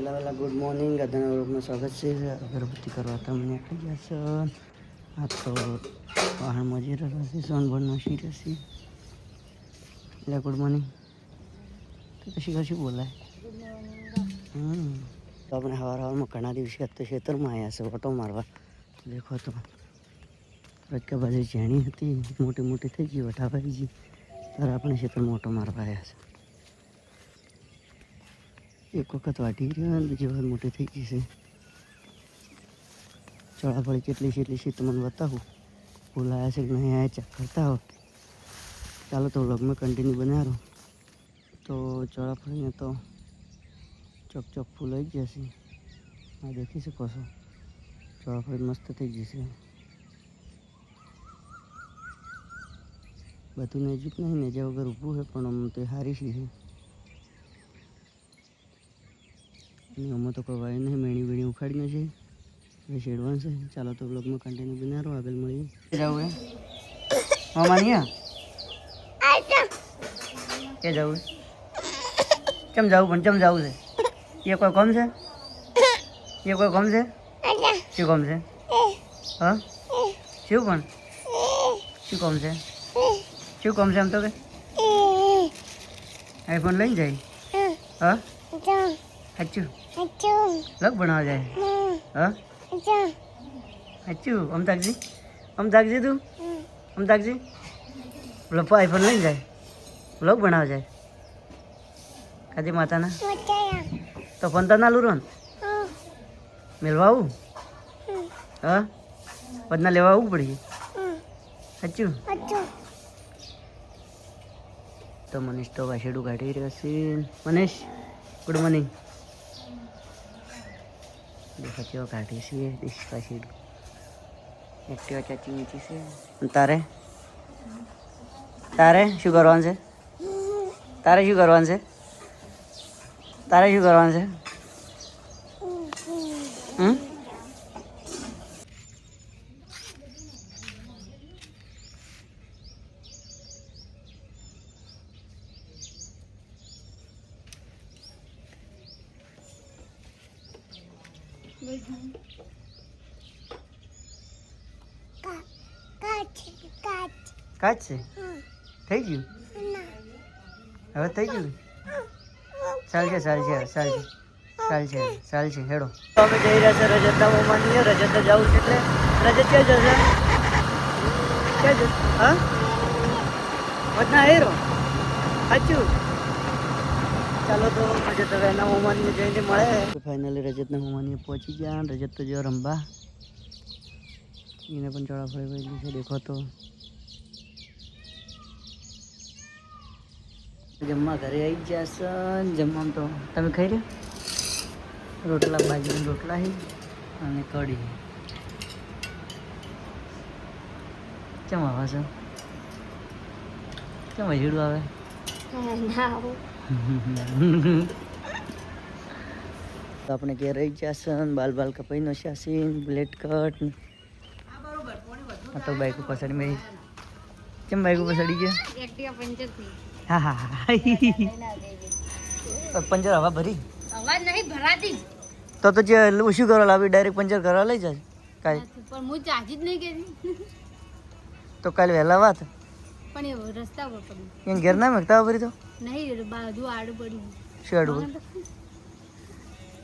પહેલાં good morning બધાના વ્લોગમાં સ્વાગત છે. અગરબત્તી કરવા તમને આટલી જશે. આ તો વાહન મજૂર રહેશે સોનભરનો શી રહેશે. એટલે ગુડ મોર્નિંગ તો પછી કશું બોલાય. તો આપણે હવારમાં ઘણા દિવસે તો ખેતરમાં આવ્યા છે ઓટો મારવા. દેખો તો રજકા બાજુ ઝેણી હતી, મોટી મોટી થઈ ગઈ, વટાવાઈ ગઈ, ત્યારે આપણે ખેતરમાં ઓટો મારવા આવ્યા છે. એક વખત વાટી રહ્યો અને બીજી વખત મોટી થઈ ગઈ છે. ચોળાફળી કેટલી છે એટલી છે તમને બતાવું. બોલાયા છે કે નહીં આયા ચેક કરતા હો. ચાલો તો વ્લોગમાં કન્ટિન્યુ બનાવો. તો ચોળાફળીને તો ચોક ચોક ફૂલ આવી જશે. આ દેખી શકો છો, ચોળાફળી મસ્ત થઈ જશે. બધું નજીક નહીં, નેજા વગર ઊભું છે પણ આમ તો સારી છે. આમાં તો કોઈ વાય નહીં, મેણી વેણી ઉખાડીને છે એ શેડવાન છે. ચાલો તો બ્લોગમાં કન્ટિન્યુ બનાવો, આગળ મળીએ. જવું હે મામા નહીં કે જવું ચમ જવું પણ ચમ જવું છે? એ કોઈ કોમ છે? એ કોઈ કોમ છે? શું કોમ છે? હા શું પણ શું કોમ છે? શું કોમ છે આમ તો કે આઈફોન લઈને જાય? હા સાચું લગ ભણાવવા જાય? હા સાચું? આમ તાકજી, આમ તાકજી, તું આમ તાકજી. લપો આઈફોન લઈને જાય, લગ ભણાવવા જાય. કાજી માતાના તો ફોન તો ના લૂરો ને મેળવા આવું? હા બદના લેવા આવવું પડી. સાચું? તો મનીષ તો વાસેડું કાઢી રહ્યો છે. Manish good morning. દેખો કેવો કાઢી છે દેશ વાસેડું. એક્ટિવા ચાચી ઊંચી છે. તારે તારે શું કરવાનું છે? તારે શું કરવાનું છે? તારે શું કરવાનું છે? કાચ છે? થઈ ગયું? હવે થઈ ગયું? ચાલશે ચાલશે ચાલશે ચાલશે ચાલશે હેડો. તો અમે જઈ રહ્યા છે રજતના મોમાની. રજત જવું છે એટલે રજત ક્યાં જશે? ક્યાં જશે? હા વધના હેરો સાચું? ચાલો તો રજત હવે એના મોમાની જઈને મળે. ફાઇનલી રજતના મોમાની પહોંચી ગયા. રજત તો જો રંબા એને પણ ચોળાફળી વહેલી છે. દેખો તો જમવા ઘરે આવી ગયા છે. જમવામાં તો તમે ખાઈ રહ્યા? રોટલા, બાજરીના રોટલા છે અને કઢી. કેમ આવે છે? કેમ વજેડું આવે? તો આપણે ઘેર રહી ગયા છે. બાલ બાલ કપાઈ નો છે, બ્લેડ કટ. આ તો બાઈક ઉપર ચડી મેં. કેમ બાઈક ઉપર ચડી ગયા? હા હા હા પંચર હવા ભરી અવાજ નહીં ભરાતી તો જે શું કરવા લાવી? ડાયરેક્ટ પંચર કરવા લઈ જાય કાલે. પણ હું ચાર્જ જ નહીં કરી તો કાલે વહેલા વાત પણ એ રસ્તા પર પડી. એને ઘેર ના મેકતા ભરી તો નહીં બાજુ આડું પડ્યું. શું આડું?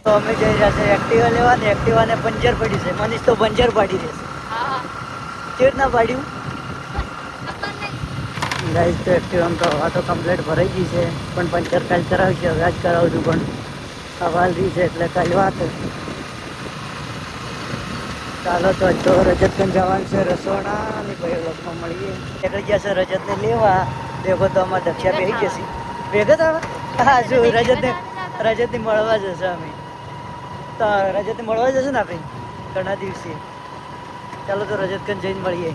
તો અમે જઈ રહ્યા છે એક્ટિવા લેવા. ને એક્ટિવાને પંચર પડી છે. મનીષ તો પંચર પાડી દેશે. હા ચેર ના પાડ્યું ગાઈસ. તો એક્ટિવા તો આ તો કમ્પ્લીટ ભરાઈ ગઈ છે પણ પંચર કાલ કરાવશે. હવે આજ કરાવશું પણ સવાલ રહી છે એટલે કાલ વાત. ચાલો તો રજતગંજ જવાનું છે રસોડા અને ભાઈ વ્લોગમાં મળીએ. નીકળી ગયા છે રજતને લેવા. દેખો તો અમારે દક્ષા બેસી જશે. ભેગા થવા? હા શું રજતને મળવા જશે અમે. તો રજતને મળવા જશે ને આપણે ઘણા દિવસે. ચાલો તો રજતગંજ જઈને મળીએ.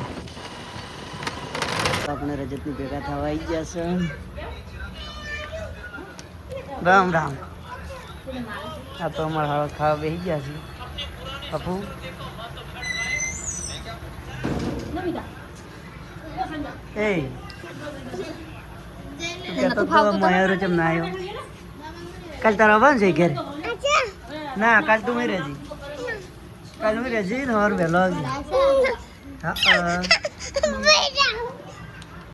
આપણે રજતની ભેગા થવા આવી ગયા છે. રામ રામ. આ તો અમારા હાળત ખાવા બેસી ગયા છે. પપ્પુ એ કહેતો તો મયુર ચમ ના આવ્યો? કાલ તારા આવવાનું છે ઘેર? ના કાલ તું મી રહેજી કાલ મી રહેજી ને ઓર વહેલો આવજે હા